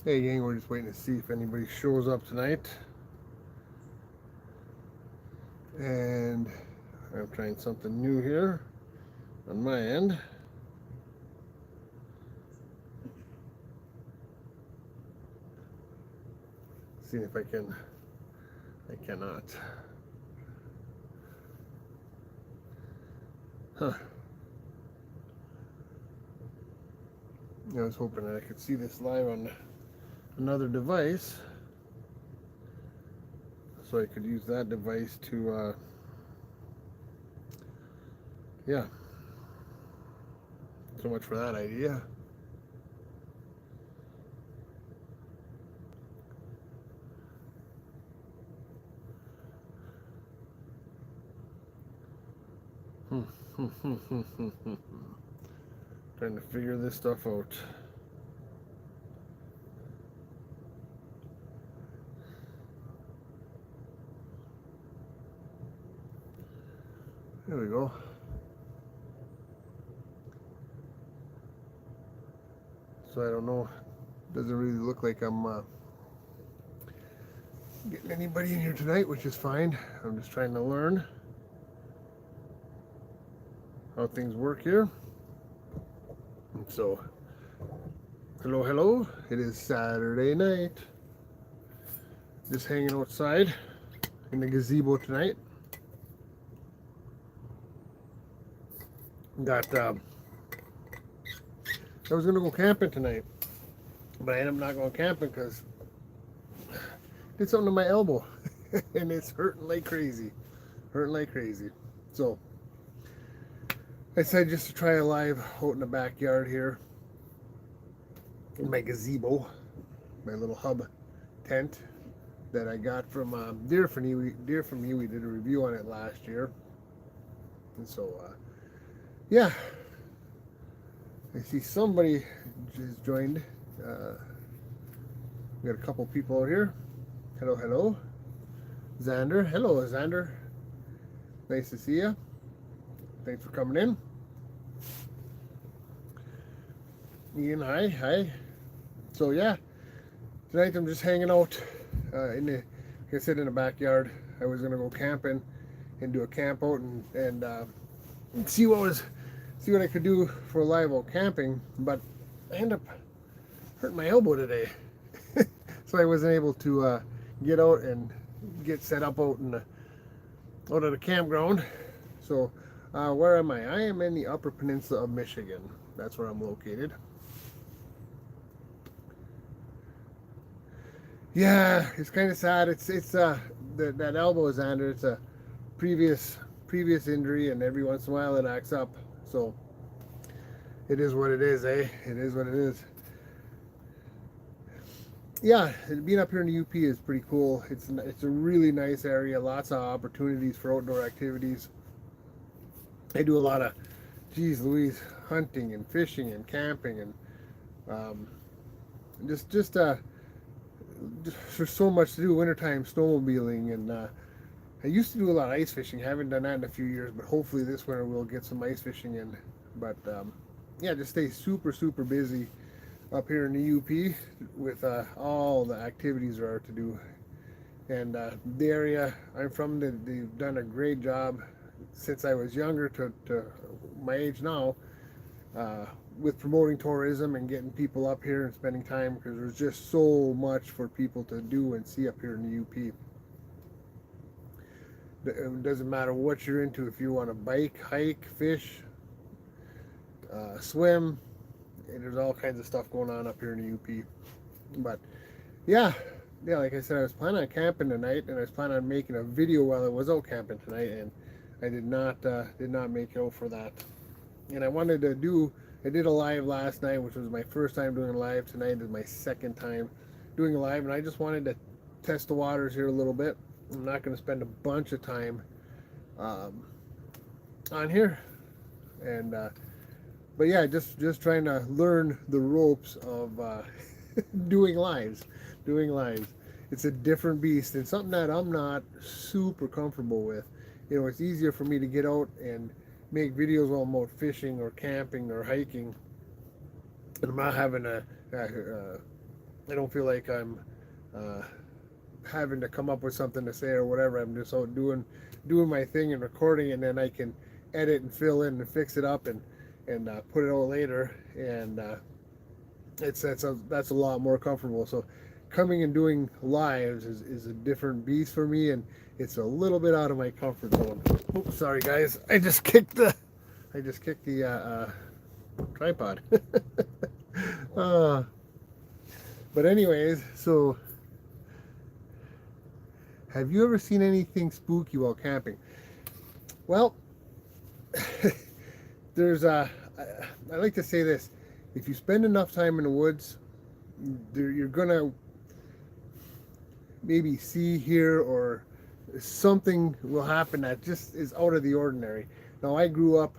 Hey gang, we're just waiting to see if anybody shows up tonight. And I'm trying something new here on my end. Seeing if I can. I cannot. Huh. I was hoping that I could see this live on another device. So I could use that device to, yeah. So much for that idea. Trying to figure this stuff out. There we go. So I don't know. Doesn't really look like I'm getting anybody in here tonight, which is fine. I'm just trying to learn how things work here. So, hello, hello. It is Saturday night. Just hanging outside in the gazebo tonight. Got, I was gonna go camping tonight, but I ended up not going camping because I did something to my elbow, and it's hurting like crazy, hurting like crazy. So I decided just to try a live out in the backyard here in my gazebo, my little hub tent that I got from Deer from Me. We did a review on it last year, and so yeah, I see somebody just joined. We got a couple people out here. Hello, hello, Xander. Hello, Xander. Nice to see you. Thanks for coming in. Ian, hi, hi. So yeah, tonight I'm just hanging out in the, like I said, in the backyard. I was gonna go camping and do a camp out and see what I could do for live out camping, but I ended up hurting my elbow today, so I wasn't able to get out and get set up out at the campground. So where am I? I am in the Upper Peninsula of Michigan. That's where I'm located. Yeah, it's kind of sad. It's that elbow is under. It's a previous injury, and every once in a while it acts up. So it is what it is, eh? It is what it is. Yeah, being up here in the UP is pretty cool. It's a really nice area. Lots of opportunities for outdoor activities. I do a lot of, geez Louise, hunting and fishing and camping and um, just there's so much to do. Wintertime snowmobiling and I used to do a lot of ice fishing. Haven't done that in a few years, but hopefully this winter we'll get some ice fishing in. But yeah, just stay super busy up here in the UP with all the activities there are to do. And the area I'm from, they've done a great job since I was younger to my age now with promoting tourism and getting people up here and spending time because there's just so much for people to do and see up here in the UP. It doesn't matter what you're into. If you want to bike, hike, fish, swim, there's all kinds of stuff going on up here in the UP. But yeah, like I said, I was planning on camping tonight, and I was planning on making a video while I was out camping tonight, and I did not make it out for that. And I did a live last night, which was my first time doing a live. Tonight is my second time doing a live, and I just wanted to test the waters here a little bit. I'm not going to spend a bunch of time um, on here, and but yeah, just trying to learn the ropes of doing lives. Doing lives. It's a different beast and something that I'm not super comfortable with. You know, it's easier for me to get out and make videos while I'm out fishing or camping or hiking, and I'm not having I don't feel like I'm having to come up with something to say or whatever. I'm just out doing my thing and recording, and then I can edit and fill in and fix it up and put it out later. And that's a lot more comfortable. So coming and doing lives is a different beast for me, and it's a little bit out of my comfort zone. Oops, sorry guys, I just kicked the tripod. uh, but anyways, so have you ever seen anything spooky while camping? Well, there's I like to say this: if you spend enough time in the woods, you're gonna maybe see, hear, or something will happen that just is out of the ordinary. Now, I grew up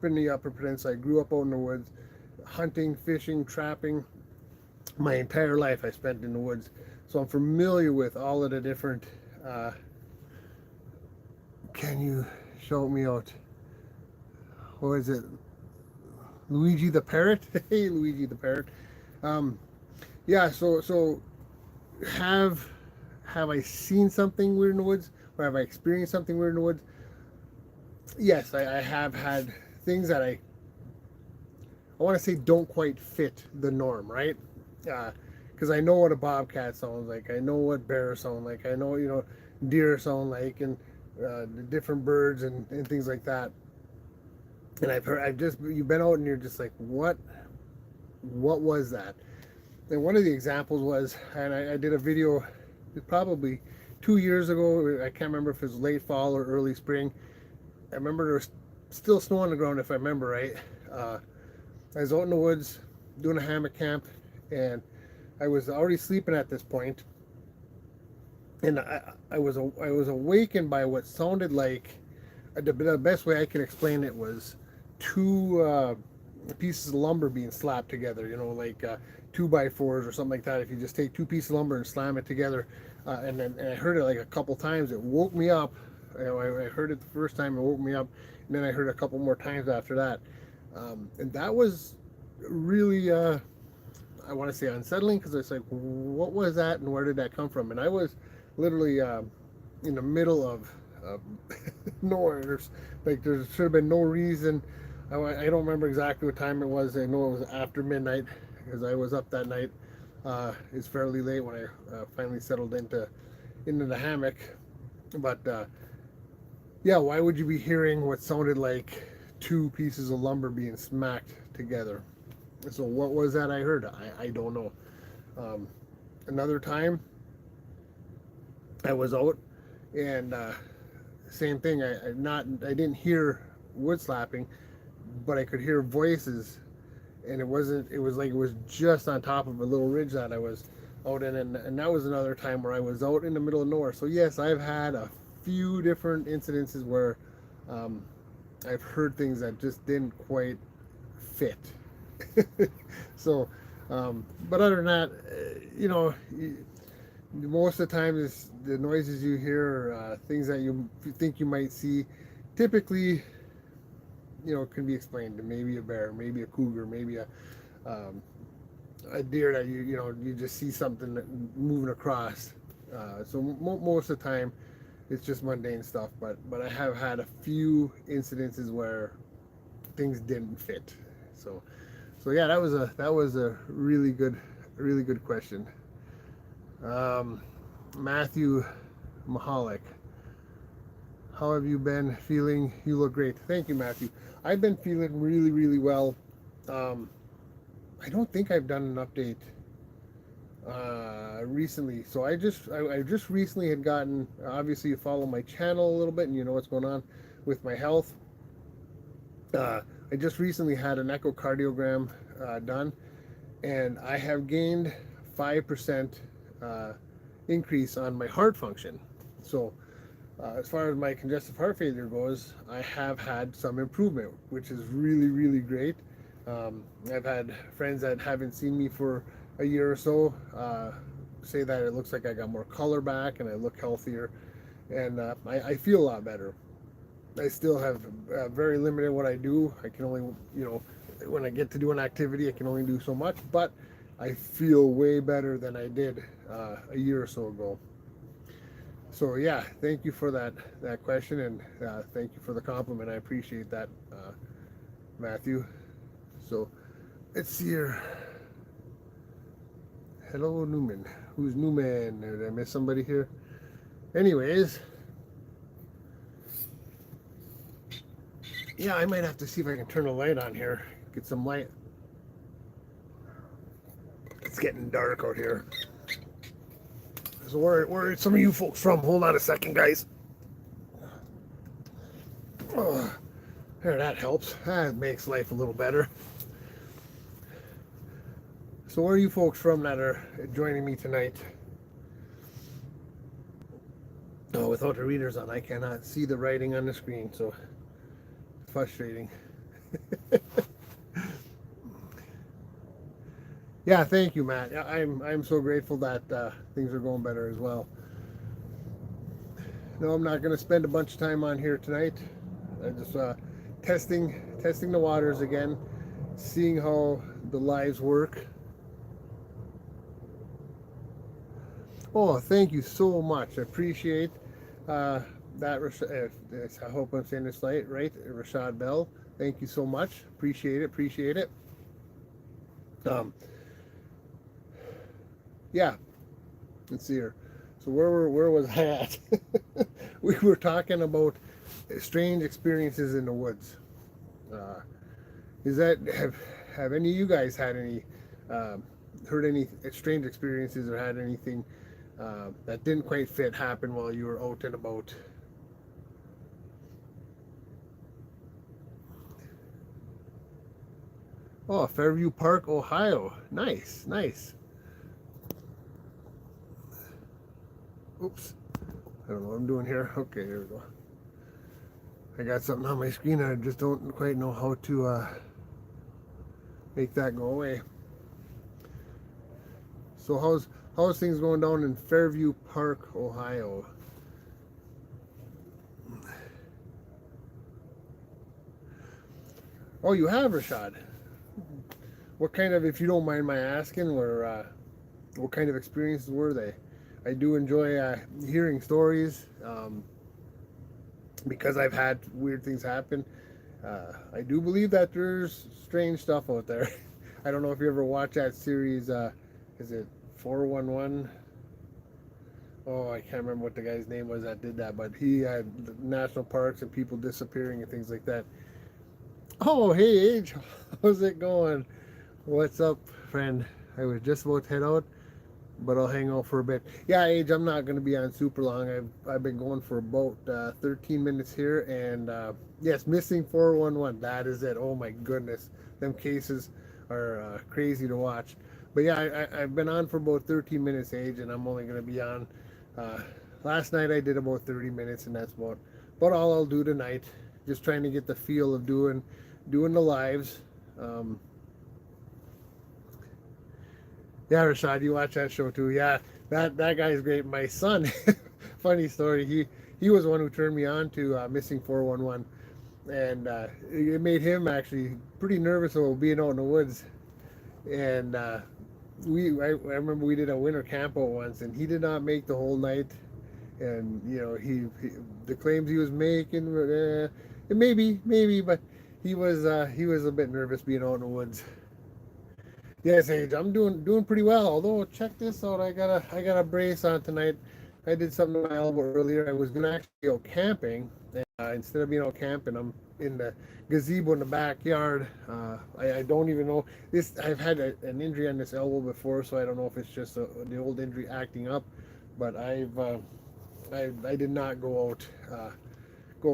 in the Upper Peninsula. I grew up out in the woods, hunting, fishing, trapping. My entire life I spent in the woods, so I'm familiar with all of the different. Can you show me out? What is it? Luigi the parrot? Hey, Luigi the parrot. Um, yeah. So have have I seen something weird in the woods, or have I experienced something weird in the woods? Yes, I have had things that I want to say don't quite fit the norm, right? Because I know what a bobcat sounds like. I know what bears sound like. I know, deer sound like, and the different birds and things like that. And you've been out and you're just like, what was that? And one of the examples was, and I did a video probably 2 years ago. I can't remember if it was late fall or early spring. I remember there was still snow on the ground, if I remember right. I was out in the woods doing a hammock camp, and I was already sleeping at this point, and I was awakened by what sounded like the best way I can explain it was two pieces of lumber being slapped together. Like 2x4s or something like that. If you just take two pieces of lumber and slam it together, and I heard it like a couple times. It woke me up. I heard it the first time. It woke me up, and then I heard it a couple more times after that. And that was really, I want to say unsettling, because it's like, what was that and where did that come from? And I was literally in the middle of nowhere. There should have been no reason. I don't remember exactly what time it was. I know it was after midnight, because I was up that night. It's fairly late when I finally settled into the hammock. But yeah, why would you be hearing what sounded like two pieces of lumber being smacked together? So what was that I heard? I don't know. Another time I was out, and same thing. I didn't hear wood slapping, but I could hear voices, and it was like it was just on top of a little ridge that I was out in, and that was another time where I was out in the middle of nowhere. So yes, I've had a few different incidences where I've heard things that just didn't quite fit. So, but other than that, most of the time is the noises you hear, things that you think you might see, typically, can be explained. Maybe a bear, maybe a cougar, maybe a deer that you just see something moving across. So most of the time, it's just mundane stuff. But I have had a few incidences where things didn't fit. So yeah, that was a really good question. Matthew Mahalik, how have you been feeling? You look great. Thank you, Matthew. I've been feeling really well. I don't think I've done an update recently. So I just recently had gotten, obviously you follow my channel a little bit and you know what's going on with my health. I just recently had an echocardiogram done, and I have gained 5% increase on my heart function. So as far as my congestive heart failure goes, I have had some improvement, which is really great. I've had friends that haven't seen me for a year or so say that it looks like I got more color back and I look healthier, and I feel a lot better. I still have very limited what I do. I can only, when I get to do an activity, I can only do so much, but I feel way better than I did a year or so ago. So yeah, thank you for that question, and thank you for the compliment. I appreciate that, Matthew. So let's see here. Hello, Newman. Who's Newman? Did I miss somebody here? Anyways, yeah, I might have to see if I can turn the light on here. Get some light. It's getting dark out here. So where are some of you folks from? Hold on a second, guys. Oh, there, that helps. That makes life a little better. So where are you folks from that are joining me tonight? Oh, without the readers on, I cannot see the writing on the screen, so it's frustrating. Yeah, thank you, Matt. I'm so grateful that things are going better as well. No, I'm not going to spend a bunch of time on here tonight. I just testing the waters again, seeing how the lives work. Oh, thank you so much. I appreciate that. I hope I'm saying this right. Rashad Bell. Thank you so much. Appreciate it. Yeah. Let's see here. So where was I at? We were talking about strange experiences in the woods. Is that have any of you guys had any heard any strange experiences or had anything that didn't quite fit happen while you were out and about? Oh, Fairview Park, Ohio. Nice. Oops. I don't know what I'm doing here. Okay, here we go. I got something on my screen and I just don't quite know how to make that go away. So how's things going down in Fairview Park, Ohio? Oh, you have, Rashad. What kind of, if you don't mind my asking, what kind of experiences were they? I do enjoy hearing stories because I've had weird things happen. I do believe that there's strange stuff out there. I don't know if you ever watched that series. Is it 411? Oh, I can't remember what the guy's name was that did that, but he had national parks and people disappearing and things like that. Oh, hey, Age, how's it going? What's up, friend? I was just about to head out, but I'll hang out for a bit. Yeah, Age, I'm not going to be on super long. I've been going for about 13 minutes here, and yes, missing 411. That is it. Oh my goodness, them cases are crazy to watch. But yeah, I've been on for about 13 minutes, Age, and I'm only going to be on. Last night I did about 30 minutes, and that's about all I'll do tonight. Just trying to get the feel of doing the lives. Yeah, Rashad, you watch that show too. Yeah, that guy's great. My son, funny story. He was the one who turned me on to Missing 411, and it made him actually pretty nervous about being out in the woods. And I remember we did a winter camp out once, and he did not make the whole night. And you know, the claims he was making, maybe, but he was a bit nervous being out in the woods. Yes, Age, I'm doing pretty well. Although, check this out, I got a brace on tonight. I did something to my elbow earlier. I was gonna actually go camping. Instead of being out camping, I'm in the gazebo in the backyard. I don't even know this. I've had an injury on this elbow before, so I don't know if it's just the old injury acting up. But I did not go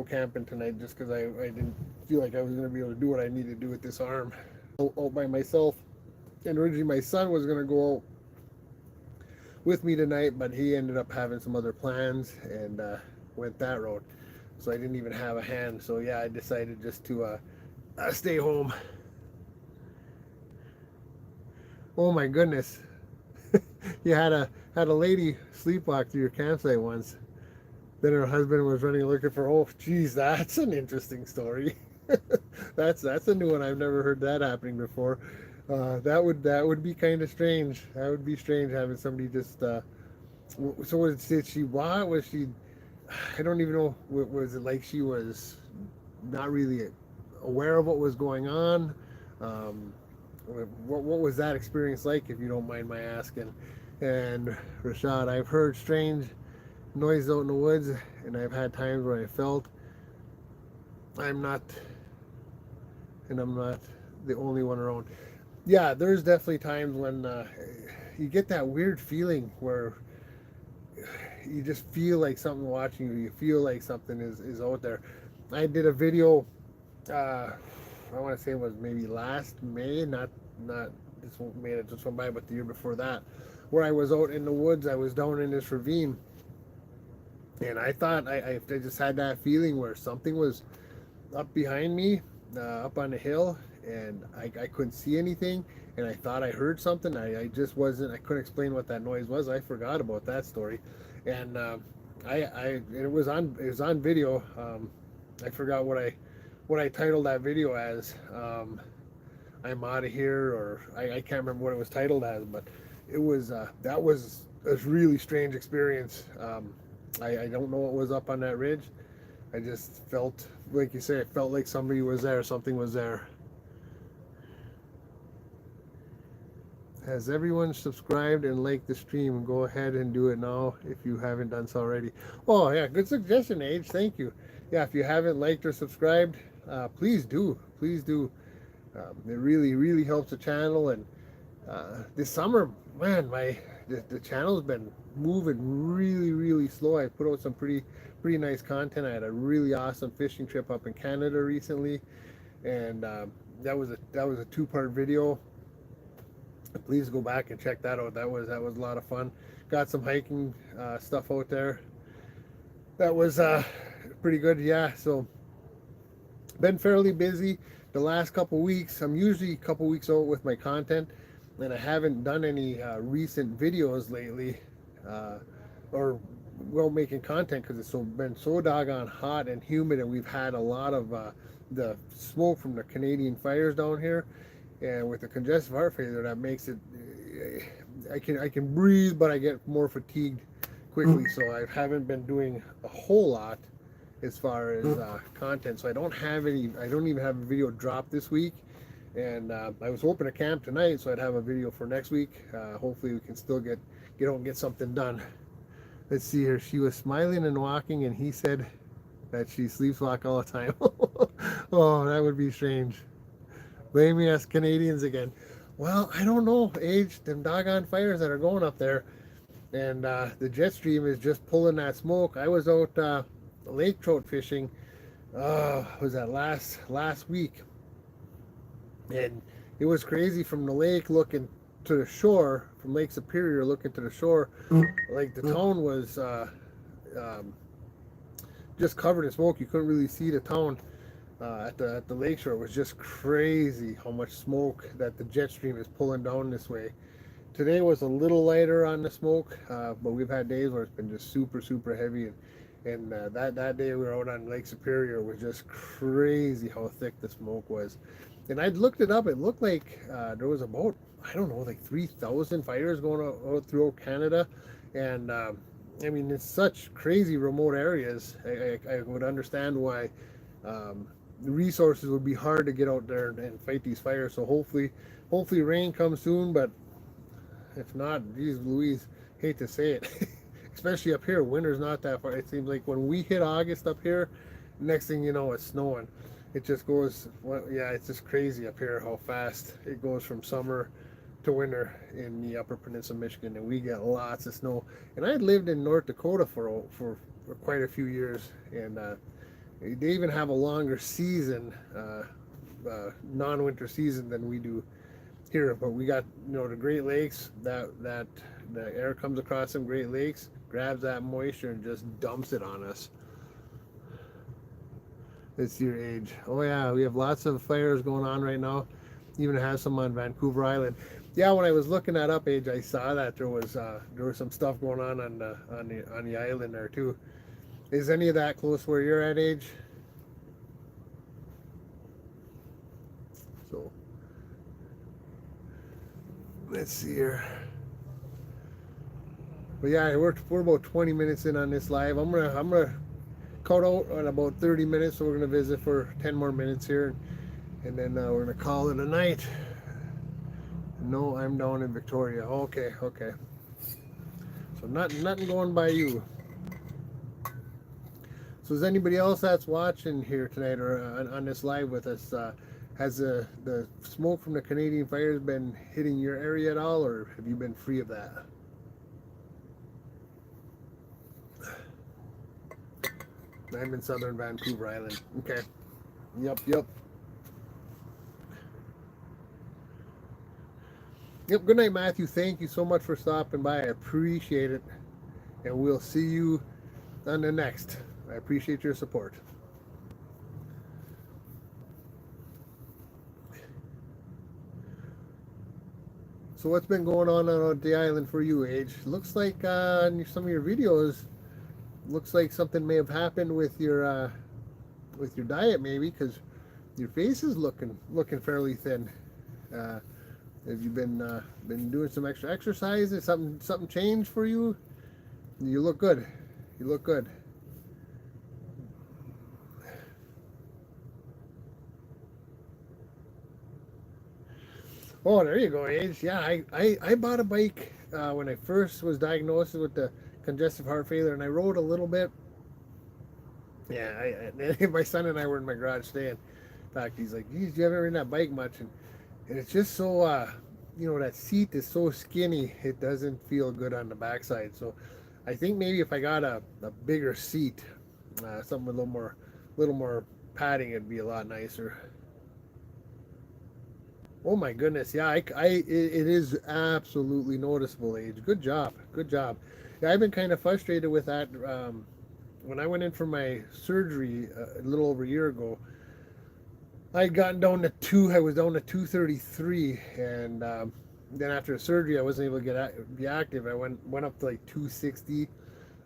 camping tonight just because I didn't feel like I was gonna be able to do what I needed to do with this arm out by myself. And originally my son was going to go out with me tonight, but he ended up having some other plans and went that route. So I didn't even have a hand. So yeah, I decided just to stay home. Oh my goodness. You had a lady sleepwalk through your campsite once. Then her husband was running looking for, oh geez, that's an interesting story. That's a new one. I've never heard that happening before. That would be kind of strange. That would be strange having somebody just. So did she what? Was she? I don't even know. Was it like she was not really aware of what was going on? Um, what was that experience like, if you don't mind my asking? And Rashad, I've heard strange noises out in the woods, and I've had times where I felt I'm not, and I'm not the only one around. Yeah, there's definitely times when you get that weird feeling where you just feel like something watching you. You feel like something is out there. I did a video. I want to say it was maybe last May, not this May that just went by, but the year before that, where I was out in the woods. I was down in this ravine, and I thought I just had that feeling where something was up behind me, up on the hill, and I couldn't see anything, and I thought I heard something. I just wasn't. I couldn't explain what that noise was. I forgot about that story, and it was on video. I forgot what I titled that video as. I'm out of here, or I can't remember what it was titled as, but it was that was a really strange experience. I don't know what was up on that ridge. I just felt, like you say, it felt like somebody was there, something was there. Has everyone subscribed and liked the stream? Go ahead and do it now if you haven't done so already. Oh yeah, good suggestion, Age. Thank you. Yeah, if you haven't liked or subscribed, please do. Please do. It really, really helps the channel. And this summer, man, the channel's been moving really, really slow. I put out some pretty nice content. I had a really awesome fishing trip up in Canada recently, and that was a two-part video. Please go back and check that out. That was a lot of fun. Got some hiking stuff out there. That was pretty good. Yeah, so been fairly busy the last couple weeks. I'm usually a couple weeks out with my content, and I haven't done any recent videos lately, or well, making content, because it's been so doggone hot and humid, and we've had a lot of the smoke from the Canadian fires down here, and with the congestive heart failure, that makes it. I can breathe, but I get more fatigued quickly, so I haven't been doing a whole lot as far as content. So I don't even have a video drop this week, and I was hoping to camp tonight, so I'd have a video for next week. Hopefully we can still get out and get something done. Let's see here. She was smiling and walking, and he said that she sleepwalks all the time. Oh, that would be strange. Blaming us Canadians again. Well, I don't know, Age. Them doggone fires that are going up there, and the jet stream is just pulling that smoke. I was out lake trout fishing. Was that last week? And it was crazy, from the lake looking to the shore, from Lake Superior looking to the shore. Like, the town was just covered in smoke. You couldn't really see the town at the lakeshore. It was just crazy how much smoke that the jet stream is pulling down this way. Today was a little lighter on the smoke, but we've had days where it's been just super, super heavy. And that day we were out on Lake Superior, was just crazy how thick the smoke was. And I'd looked it up. It looked like there was about, I don't know, like 3,000 fires going out throughout Canada. And I mean, it's such crazy remote areas. I would understand why the resources would be hard to get out there and fight these fires. So hopefully rain comes soon. But if not, geez Louise, hate to say it. Especially up here, winter's not that far. It seems like when we hit August up here, next thing you know, it's snowing. It just goes, well, yeah, it's just crazy up here how fast it goes from summer to winter in the Upper Peninsula of Michigan, and we get lots of snow. And I lived in North Dakota for quite a few years, and they even have a longer season, non-winter season, than we do here. But we got, the Great Lakes, that the air comes across some Great Lakes, grabs that moisture, and just dumps it on us. It's your Age. Oh yeah, we have lots of fires going on right now. Even have some on Vancouver Island. Yeah, when I was looking that up, Age, I saw that there was some stuff going on the island there too. Is any of that close where you're at, Age? So Let's see here. But yeah, we're about 20 minutes in on this live. I'm gonna cut out at about 30 minutes, so we're gonna visit for 10 more minutes here, and then we're gonna call it a night. No, I'm down in Victoria. Okay, okay. So nothing going by you. So is anybody else that's watching here tonight or on this live with us? Has the smoke from the Canadian fires been hitting your area at all, or have you been free of that? I'm in southern Vancouver Island. Okay. Yep, yep. Yep, good night, Matthew. Thank you so much for stopping by. I appreciate it. And we'll see you on the next. I appreciate your support. So what's been going on the island for you, Age? Looks like in some of your videos, looks like something may have happened with your diet, maybe, because your face is looking fairly thin. Have you been doing some extra exercises? Something changed for you? You look good. You look good. Oh, there you go, Age. Yeah, I bought a bike when I first was diagnosed with the congestive heart failure, and I rode a little bit. Yeah, my son and I were in my garage staying. In fact, he's like, "Geez, you haven't ridden that bike much," and it's just so that seat is so skinny, it doesn't feel good on the backside. So I think maybe if I got a bigger seat, something with a little more padding, it'd be a lot nicer. Oh my goodness, yeah, it is absolutely noticeable, Age. Good job, good job. Yeah, I've been kind of frustrated with that. When I went in for my surgery a little over a year ago, I had gotten down to two. I was down to 233, and then after the surgery, I wasn't able to be active. I went up to like 260,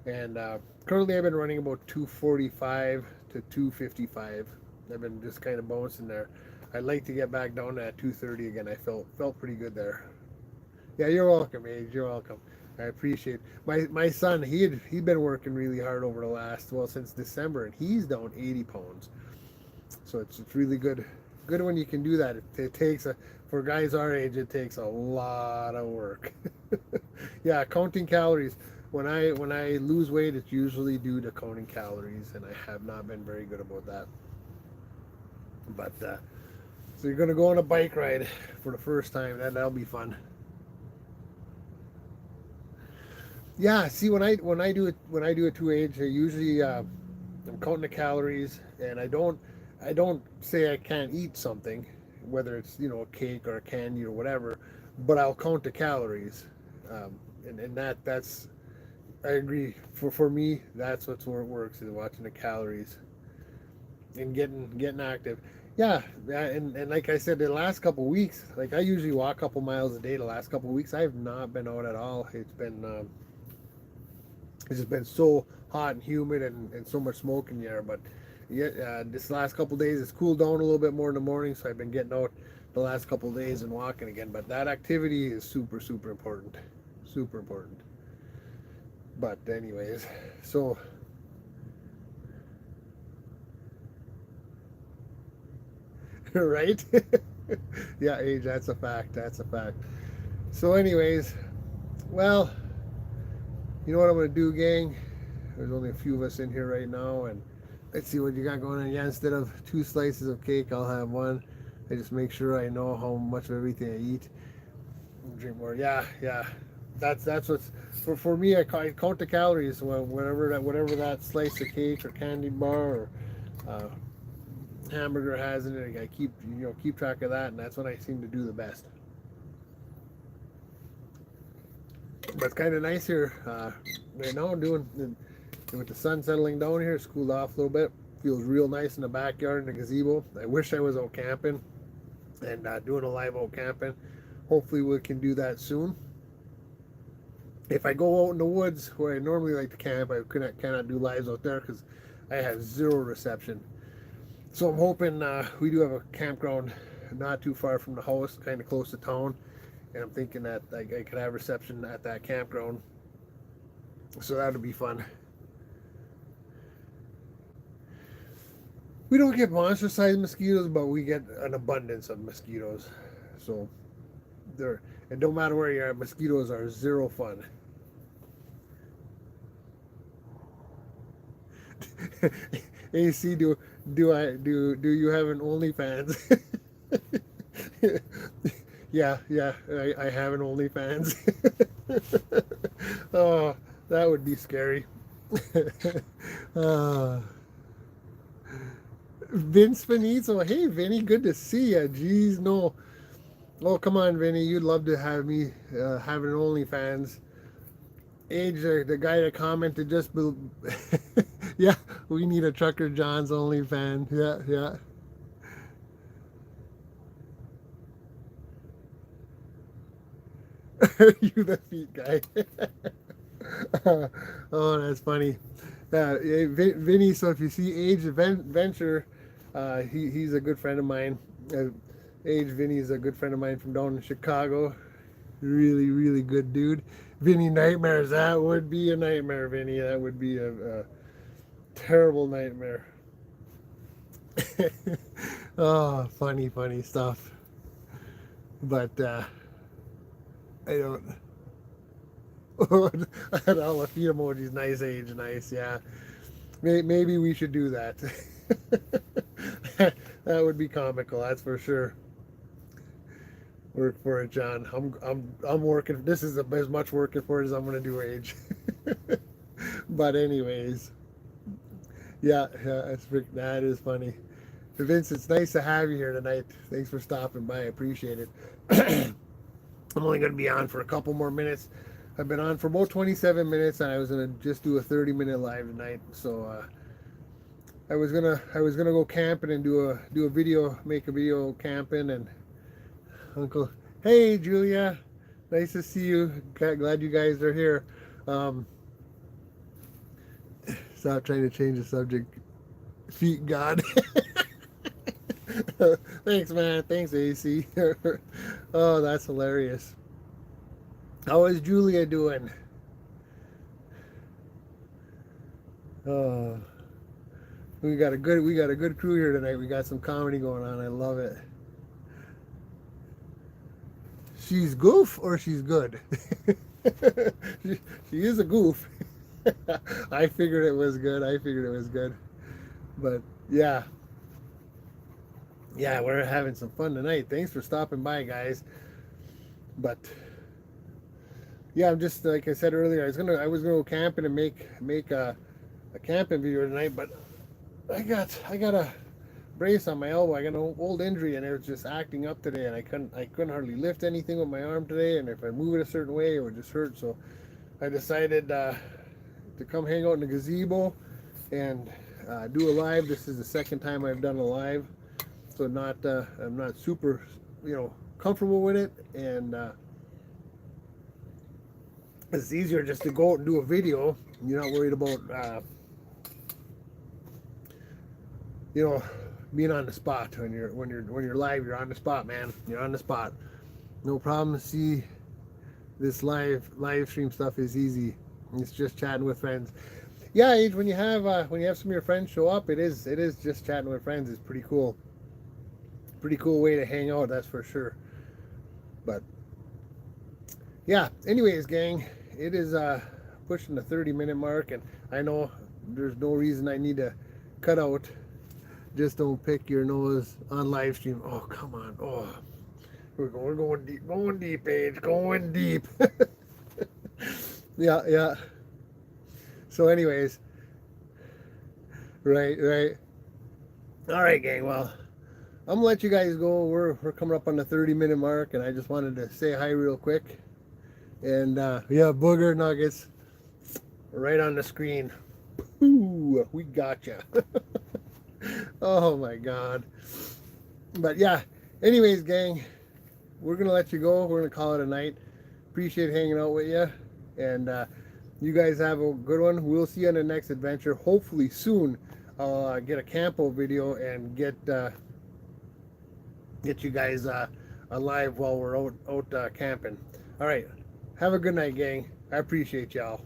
and currently I've been running about 245 to 255. I've been just kind of bouncing there. I'd like to get back down to that 230 again. I felt pretty good there. Yeah, you're welcome, Age. You're welcome. I appreciate it. My son. He'd been working really hard over the last since December, and he's down 80 pounds. So it's really good when you can do that. It takes for guys our age, it takes a lot of work. Yeah, counting calories. When I lose weight, it's usually due to counting calories, and I have not been very good about that. But so you're gonna go on a bike ride for the first time. That'll be fun. Yeah. See, when I do it to Age, I usually I'm counting the calories, and I don't say I can't eat something, whether it's a cake or a candy or whatever, but I'll count the calories, and that's I agree. For me, that's where it works, is watching the calories and getting active. Yeah, and like I said, the last couple of weeks, like I usually walk a couple miles a day. The last couple of weeks, I have not been out at all. It's just been so hot and humid and so much smoke in the air. But yeah, this last couple of days, it's cooled down a little bit more in the morning, so I've been getting out the last couple of days and walking again. But that activity is super, super important. Super important. But anyways, so right? Yeah, Age, that's a fact. That's a fact. So anyways, well, you know what I'm gonna do, gang? There's only a few of us in here right now, and let's see what you got going on. Yeah, instead of 2 slices of cake, I'll have one. I just make sure I know how much of everything I eat. Drink more. Yeah, yeah. That's what's for me. I count the calories. Whatever that slice of cake or candy bar or uh, hamburger has in it. I keep track of that, and that's when I seem to do the best. But it's kind of nice here right now. I'm doing with the sun settling down here. It's cooled off a little bit. Feels real nice in the backyard in the gazebo. I wish I was out camping and doing a live out camping. Hopefully we can do that soon. If I go out in the woods where I normally like to camp, I cannot do lives out there because I have zero reception. So I'm hoping we do have a campground not too far from the house, kind of close to town, and I'm thinking that I could have reception at that campground, so that would be fun. We don't get monster-sized mosquitoes, but we get an abundance of mosquitoes. So they're, it don't matter where you're at, mosquitoes are zero fun. AC, do you have an OnlyFans? Yeah, I have an OnlyFans. Oh, that would be scary. uh, Vince Finizzo, hey Vinny, good to see ya. Jeez, no. Oh, come on, Vinny, you'd love to have me have an OnlyFans. Age, the guy that commented just, yeah, we need a Trucker John's OnlyFans. Yeah. You the feet guy. Oh, that's funny. Vinny, so if you see Age Venture, he's a good friend of mine. Age Vinny's a good friend of mine from down in Chicago. Really, really good dude. Vinny Nightmares, that would be a nightmare, Vinny. That would be a terrible nightmare. Oh, funny stuff. But I don't. And all the feet emojis, nice Age, nice, yeah. Maybe we should do that. That would be comical, that's for sure. Work for it, John. I'm working. This is as much working for it as I'm gonna do, Age. But anyways, yeah, that is funny. Vince, it's nice to have you here tonight. Thanks for stopping by. I appreciate it. I'm only gonna be on for a couple more minutes. I've been on for about 27 minutes, and I was gonna just do a 30-minute live tonight. So I was gonna go camping and do a video, make a video camping. And Uncle, hey Julia, nice to see you. Glad you guys are here. Stop trying to change the subject. Feet God. Thanks, man. Thanks, AC. Oh, that's hilarious. How is Julia doing? Oh, we got a good crew here tonight. We got some comedy going on. I love it. She's goof or she's good? She is a goof. I figured it was good. But yeah, we're having some fun tonight. Thanks for stopping by, guys. But yeah, I'm just, like I said earlier, I was gonna go camping and make a camping video tonight, but I got a brace on my elbow. I got an old injury, and it was just acting up today, and I couldn't hardly lift anything with my arm today, and if I move it a certain way, it would just hurt. So I decided to come hang out in the gazebo and do a live. This is the second time I've done a live, so I'm not super comfortable with it, and it's easier just to go out and do a video. You're not worried about being on the spot. When you're live, you're on the spot, man. You're on the spot. No problem. See, this live stream stuff is easy. It's just chatting with friends. Yeah, Age, when you have some of your friends show up, it is just chatting with friends. It's pretty cool. Pretty cool way to hang out, that's for sure. But yeah, anyways, gang, it is pushing the 30-minute mark, and I know there's no reason I need to cut out. Just don't pick your nose on live stream. Oh, come on. Oh, we're going deep, Age, going deep. Yeah. So anyways, right. All right, gang. Well, I'm gonna let you guys go. We're coming up on the 30-minute mark, and I just wanted to say hi real quick. And yeah, Booger Nuggets right on the screen. Ooh, we gotcha. Oh my God. But yeah, anyways, gang, we're gonna let you go. We're gonna call it a night. Appreciate hanging out with you, and you guys have a good one. We'll see you on the next adventure. Hopefully soon I'll get a campo video and get you guys alive while we're out camping. All right, have a good night, gang. I appreciate y'all.